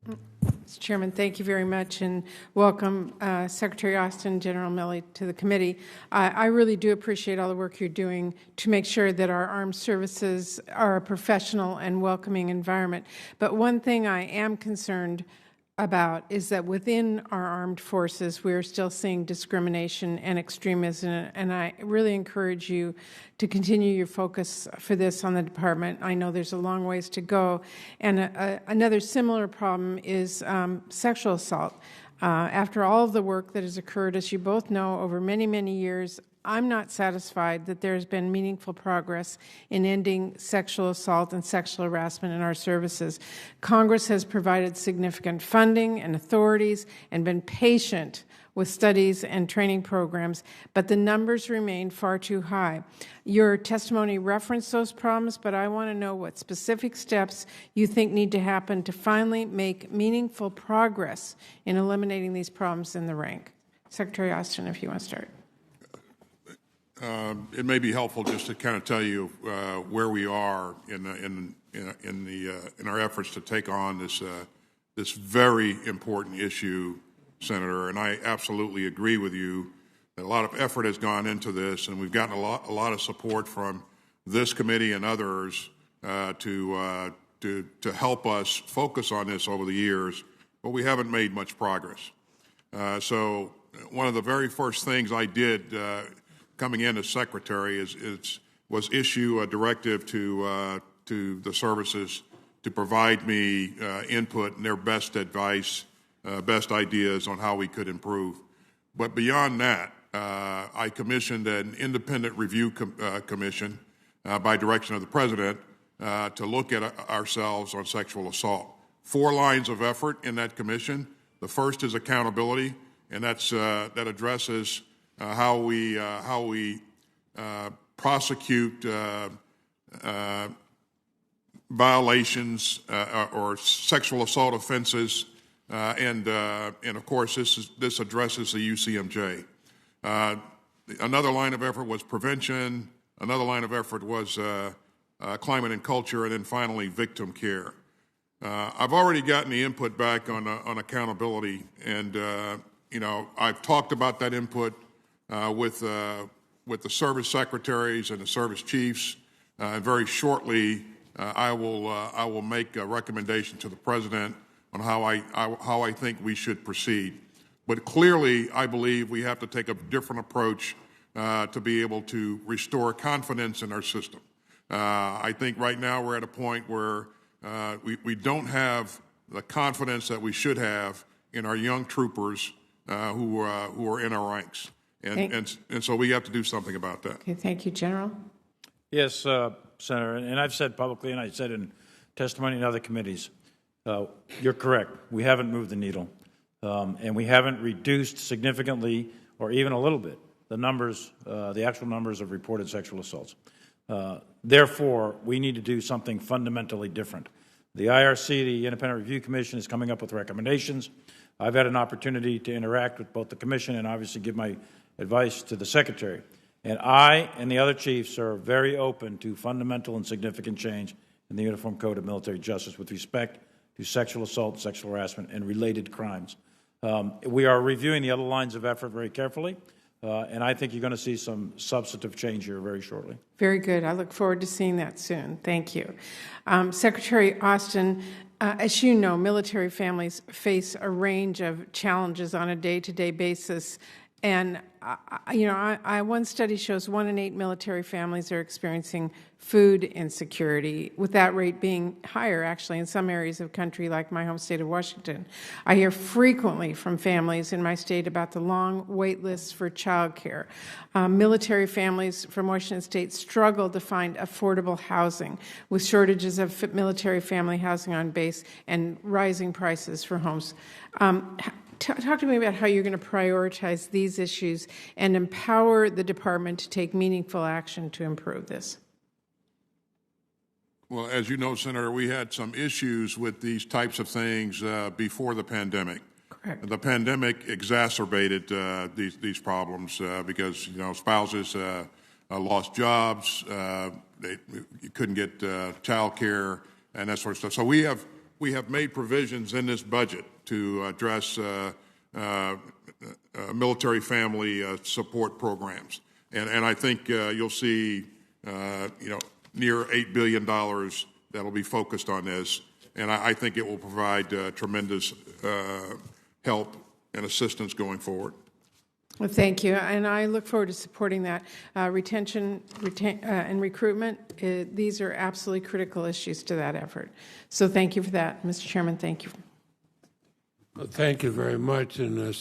Mr. Chairman, thank you very much, and welcome Secretary Austin, General Milley to the committee. I really do appreciate all the work you're doing to make sure that our armed services are a professional and welcoming environment. But one thing I am concerned about is that within our armed forces, we are still seeing discrimination and extremism, and I really encourage you to continue your focus for this on the department. I know there's a long ways to go. And another similar problem is sexual assault. After all of the work that has occurred, as you both know, over many, many years, I'm not satisfied that there's been meaningful progress in ending sexual assault and sexual harassment in our services. Congress has provided significant funding and authorities and been patient with studies and training programs, but the numbers remain far too high. Your testimony referenced those problems, but I want to know what specific steps you think need to happen to finally make meaningful progress in eliminating these problems in the rank. Secretary Austin, if you want to start. It may be helpful just to kind of tell you where we are in our efforts to take on this very important issue, Senator. And I absolutely agree with you that a lot of effort has gone into this, and we've gotten a lot of support from this committee and others to help us focus on this over the years. But we haven't made much progress. So one of the very first things I did coming in as secretary was issue a directive to the services to provide me input and their best advice, best ideas on how we could improve. But beyond that, I commissioned an independent review commission by direction of the President to look at ourselves on sexual assault. 4 lines of effort in that commission. The first is accountability, and that addresses how we prosecute violations or sexual assault offenses, and of course this addresses the UCMJ. Another line of effort was prevention. Another line of effort was climate and culture, and then finally victim care. I've already gotten the input back on accountability, and I've talked about that input with the service secretaries and the service chiefs. Very shortly, I will make a recommendation to the President on how I think we should proceed. But clearly, I believe we have to take a different approach to be able to restore confidence in our system. I think right now we're at a point where we don't have the confidence that we should have in our young troopers who are in our ranks. And so we have to do something about that. Okay, thank you, General. Yes, Senator, and I've said publicly, and I said in testimony in other committees, you're correct. We haven't moved the needle, and we haven't reduced significantly or even a little bit the numbers, the actual numbers of reported sexual assaults. Therefore, we need to do something fundamentally different. The IRC, the Independent Review Commission, is coming up with recommendations. I've had an opportunity to interact with both the Commission and obviously give my advice to the Secretary. And I and the other chiefs are very open to fundamental and significant change in the Uniform Code of Military Justice with respect to sexual assault, sexual harassment, and related crimes. We are reviewing the other lines of effort very carefully, and I think you're going to see some substantive change here very shortly. Very good. I look forward to seeing that soon. Thank you. Secretary Austin, as you know, military families face a range of challenges on a day-to-day basis. And, one study shows 1 in 8 military families are experiencing food insecurity, with that rate being higher, actually, in some areas of the country, like my home state of Washington. I hear frequently from families in my state about the long wait lists for child care. Military families from Washington state struggle to find affordable housing, with shortages of military family housing on base and rising prices for homes. Talk to me about how you're going to prioritize these issues and empower the department to take meaningful action to improve this. Well, as you know, Senator, we had some issues with these types of things before the pandemic. Correct. The pandemic exacerbated these problems because spouses lost jobs, you couldn't get child care and that sort of stuff. So we have we have made provisions in this budget to address military family support programs. And I think you'll see, near $8 billion that'll be focused on this. And I think it will provide tremendous help and assistance going forward. Well, thank you, and I look forward to supporting that. Retention and recruitment, these are absolutely critical issues to that effort. So thank you for that, Mr. Chairman. Thank you. Well, thank you very much. And